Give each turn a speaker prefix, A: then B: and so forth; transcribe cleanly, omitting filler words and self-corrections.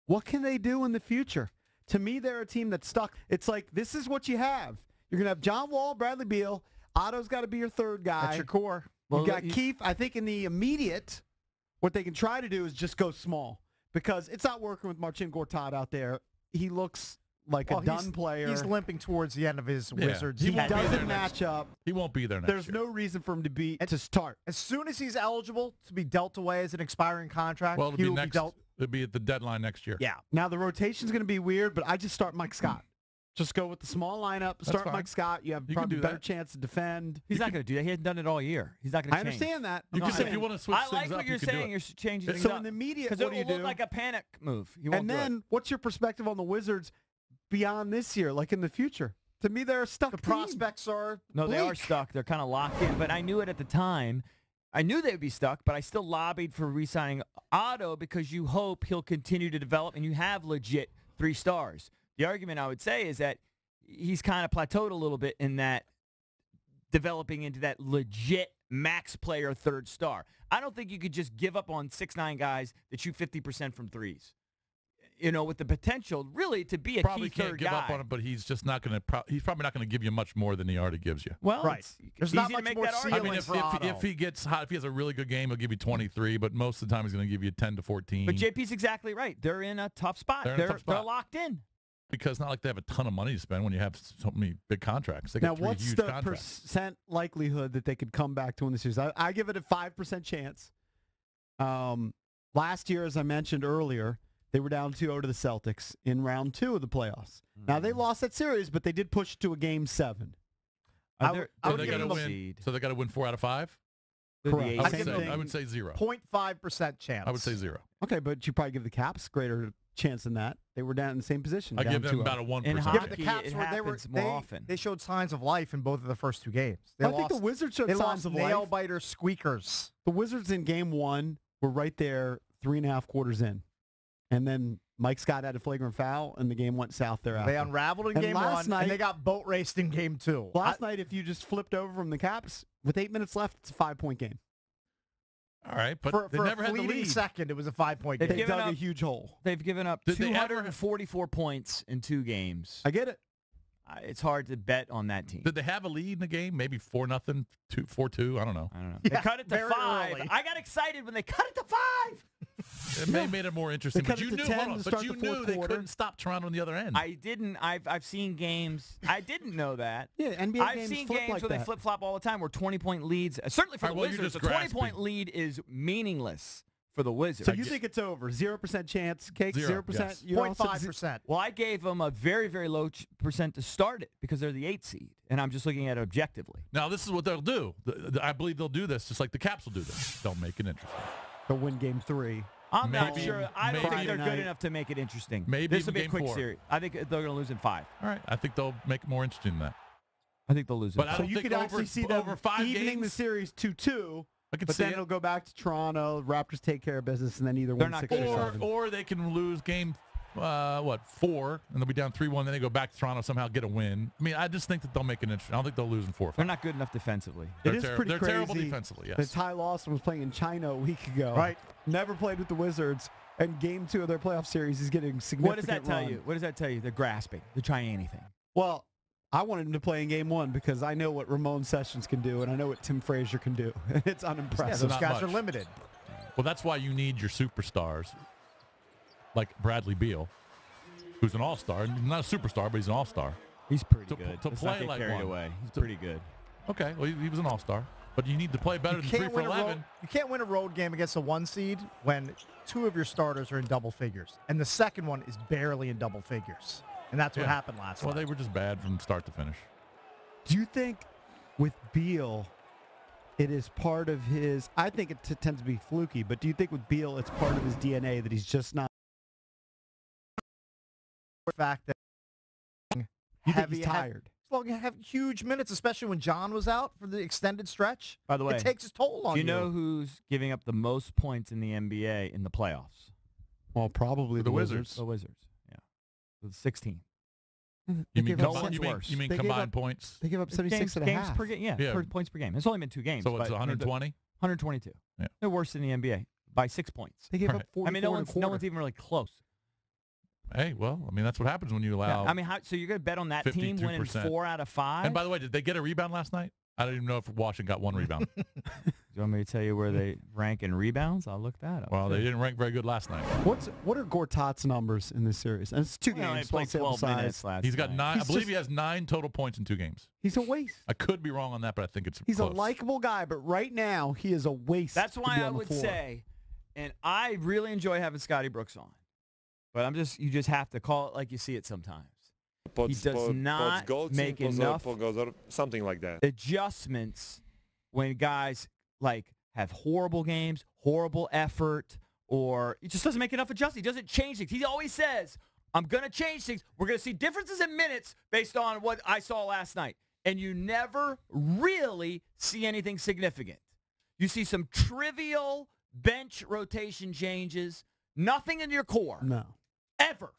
A: What can they do in the future? To me, they're a team that's stuck. It's like, this is what you have. You're going to have John Wall, Bradley Beal. Otto's got to be your third guy.
B: That's your core.
A: You've got Keith. I think in the immediate, what they can try to do is just go small because it's not working with Marcin Gortat out there. He looks like a done player.
B: He's limping towards the end of his Wizards.
A: He doesn't match up.
C: He won't be there next
A: There's
C: year.
A: no reason for him to start.
B: As soon as he's eligible to be dealt away as an expiring contract,
C: Well,
B: he will be dealt.
C: It'll be at the deadline next year.
B: Yeah.
A: Now, the rotation's going to be weird, but I just start Mike Scott. Just go with the small lineup. Start
C: fine.
A: Mike Scott. You have probably a better chance to defend.
D: He's not going to do that. He hasn't done it all year. He's not going to change.
A: I understand that.
C: You can, if you want to switch
D: I
C: things
D: like
C: up,
D: what you're
C: you can
D: saying.
C: do
D: You're
C: it.
D: changing things
A: So
D: up.
A: in the immediate,
D: because
A: what
D: it
A: do you
D: will
A: do?
D: look like a panic move. He won't
A: And
D: do it.
A: then, what's your perspective on the Wizards beyond this year, like in the future? To me, they're a stuck
B: The
A: team.
B: prospects are
D: No, they are
B: bleak.
D: stuck. They're kind of locked in. But I knew it at the time. I knew they would be stuck, but I still lobbied for re-signing Otto because you hope he'll continue to develop and you have legit 3 stars. The argument I would say is that he's kind of plateaued a little bit in that developing into that legit max player 3rd star. I don't think you could just give up on 6'9" guys that shoot 50% from threes. You know, with the potential really to be a
C: Probably
D: key
C: can't
D: third
C: give
D: guy.
C: up on him, but he's just not going to. He's probably not going to give you much more than he already gives you.
D: Well,
B: Right.
D: There's
B: There's not
D: easy to
B: much
D: make
B: more
D: that
B: ceiling
D: argument.
C: I mean,
B: for Otto.
C: if he gets hot, if he has a really good game, he'll give you 23. But most of the time, he's going to give you 10 to 14.
D: But JP's exactly right. They're in a tough spot.
C: They're in a tough spot.
D: They're locked in.
C: Because it's not like they have a ton of money to spend when you have so many big contracts. They
A: Now,
C: got 3
A: what's
C: huge
A: the
C: contracts.
A: percent likelihood that they could come back to win the series? I give it a 5% chance. Last year, as I mentioned earlier, they were down 2-0 to the Celtics in round 2 of the playoffs. Now, they lost that series, but they did push it to a Game 7.
B: I would
C: So
B: give
C: they got to
B: them a
C: win. So they got to win 4 out of 5.
A: Correct.
C: I would say 0.
B: 0.5% chance.
C: I would say 0.
A: Okay, but you probably give the Caps greater chance than that. They were down in the same position.
C: I
A: down
C: give them
A: 2-0.
C: about a 1%.
D: In
B: Yeah,
D: hockey,
B: but the Caps
D: it
B: were
D: happens more often.
B: They showed signs of life in both of the first 2 games. They
A: I
B: lost,
A: think the Wizards showed
B: they
A: signs
B: lost
A: of
B: nail
A: life.
B: biter squeakers.
A: The Wizards in Game 1 were right there 3.5 quarters in. And then Mike Scott had a flagrant foul, and the game went south thereafter.
B: They unraveled in
A: And
B: Game
A: last
B: 1,
A: night-
B: and they got boat raced in Game 2.
A: Last night, if you just flipped over from the Caps, with 8 minutes left, it's a 5-point game.
C: All right, but
B: for
C: they
B: a
C: never had the
B: fleeting
C: lead.
B: second, it was a 5-point
D: They've
B: game.
A: They
D: given
A: dug a
D: up-
A: huge hole.
D: They've given up
C: Did they ever-
D: 244 points in 2 games.
A: I get it.
D: It's hard to bet on that team.
C: Did they have a lead in the game? Maybe 4-0, 4-2. I don't know.
D: I don't know.
B: Yeah,
D: They cut it to
B: very
D: 5.
B: early.
D: I got excited when they cut it to 5.
C: It may have made it more interesting.
A: cut
C: But
A: it
C: you
A: to
C: knew,
A: 10
C: hold on,
A: to
C: but
A: start
C: you
A: the
C: knew
A: fourth
C: they
A: quarter.
C: couldn't stop Toronto on the other end.
D: I didn't. I've seen games. I didn't know that.
A: Yeah, NBA
D: I've
A: games
D: seen
A: flip
D: games
A: like
D: where they
A: that.
D: flip-flop all the time where 20-point leads, certainly for
C: All
D: the
C: right, well, you're
D: Wizards, a
C: just
D: 20-point
C: grasping.
D: lead is meaningless for the Wizards.
A: So you think it's over? 0% chance? Cake?
C: 0,
A: 0%?
C: yes.
A: You also-
B: 0.5%.
D: Well, I gave them a very, very low percent to start it because they're the 8 seed, and I'm just looking at it objectively.
C: Now, this is what they'll do. I believe they'll do this just like the Caps will do this. They'll make it interesting.
A: They'll win Game 3.
D: I'm not
C: Maybe-
D: sure. I don't
C: maybe-
D: think they're
A: Friday
D: good
A: night.
D: enough to make it interesting.
C: Maybe
D: This will be a
C: game
D: quick
C: 4.
D: series. I think they're going to lose in 5.
C: All right. I think they'll make it more interesting than that.
D: I think they'll lose in
C: But I
D: 5.
A: So
C: don't
A: you
C: think
A: could actually see them
C: over 5
A: evening the
C: games.
A: series 2-2,
C: I could
A: but
C: see
A: then
C: it.
A: it'll go back to Toronto. Raptors take care of business, and then either
D: They're
A: win
D: not
A: 6 or
D: good.
A: 7.
C: Or they can lose game, 4, and they'll be down 3-1. Then they go back to Toronto, somehow get a win. I mean, I just think that they'll make it interesting. I don't think they'll lose in 4 or 5.
D: They're not good enough defensively.
A: It is pretty
C: They're
A: crazy
C: terrible defensively,
A: that
C: yes.
A: Ty Lawson was playing in China a week ago.
B: Right.
A: Never played with the Wizards, and Game 2 of their playoff series is getting significant
D: What does that tell
A: run.
D: you? What does that tell you? They're grasping. They're trying anything.
A: Well, I wanted him to play in Game 1 because I know what Ramon Sessions can do, and I know what Tim Frazier can do. It's
B: Yeah,
A: unimpressive.
B: those
C: not
B: guys are
C: much.
B: limited.
C: Well, that's why you need your superstars, like Bradley Beal, who's an all-star. Not a superstar, but he's an all-star.
D: He's pretty
C: To-
D: good.
C: to
D: Let's
C: play
D: not get
C: like
D: carried
C: one.
D: away. He's
C: To-
D: pretty good.
C: Okay, well, he was an all-star. But you need to play better
B: You
C: than 3
B: can't
C: for
B: win a
C: 11.
B: road. You can't win a road game against a 1 seed when 2 of your starters are in double figures, and the second one is barely in double figures, and that's what
C: Yeah.
B: happened last
C: Well,
B: night.
C: they were just bad from start to finish.
A: Do you think with Beal, it is part of his – I think it tends to be fluky, but do you think with Beal it's part of his DNA that he's just not
B: The fact that
A: – you think
B: heavy
A: he's tired?
B: Well, you have huge minutes, especially when John was out for the extended stretch.
D: By the way,
B: it takes its toll on
D: do
B: you.
D: you know who's giving up the most points in the NBA in the playoffs?
A: Well, probably
C: The Wizards.
D: The Wizards. Yeah. With 16.
C: You mean,
A: gave up
D: no one's worse.
C: you mean
A: They gave
C: combined
A: up-
C: points?
A: They give up 76
D: games,
A: and a
D: games
A: half.
D: per game. Yeah,
C: Yeah.
D: points per game. It's only been 2 games.
C: So it's
D: but
C: 120?
D: 122.
C: Yeah.
D: They're worse than the NBA by 6 points.
A: They gave
C: Right.
A: up 44
D: I mean, no
A: and a
D: one's
A: quarter.
D: even really close.
C: Hey, well, I mean, that's what happens when you allow.
D: I mean, so you're going to bet on that team winning
C: 52%.
D: 4 out of 5?
C: And by the way, did they get a rebound last night? I don't even know if Washington got one rebound.
D: Do you want me to tell you where they rank in rebounds? I'll look that up.
C: Well, they didn't rank very good last night.
A: What are Gortat's numbers in this series? And it's 2
D: Well,
A: games.
D: he played
A: Small
D: 12
A: sample
D: minutes
A: size.
D: last
C: He's got
D: night.
C: 9. I believe he has 9 total points in 2 games.
A: He's a waste.
C: I could be wrong on that, but I think it's
A: He's
C: close.
A: a likable guy, but right now he is a waste.
D: That's
A: to
D: why
A: be
D: I
A: on the
D: would
A: floor.
D: say, and I really enjoy having Scotty Brooks on, but you just have to call it like you see it sometimes. He does not make enough
E: something like that.
D: adjustments when guys like have horrible games, horrible effort, or he just doesn't make enough adjustments. He doesn't change things. He always says, I'm going to change things. We're going to see differences in minutes based on what I saw last night. And you never really see anything significant. You see some trivial bench rotation changes, nothing in your core.
A: No.
D: Ever.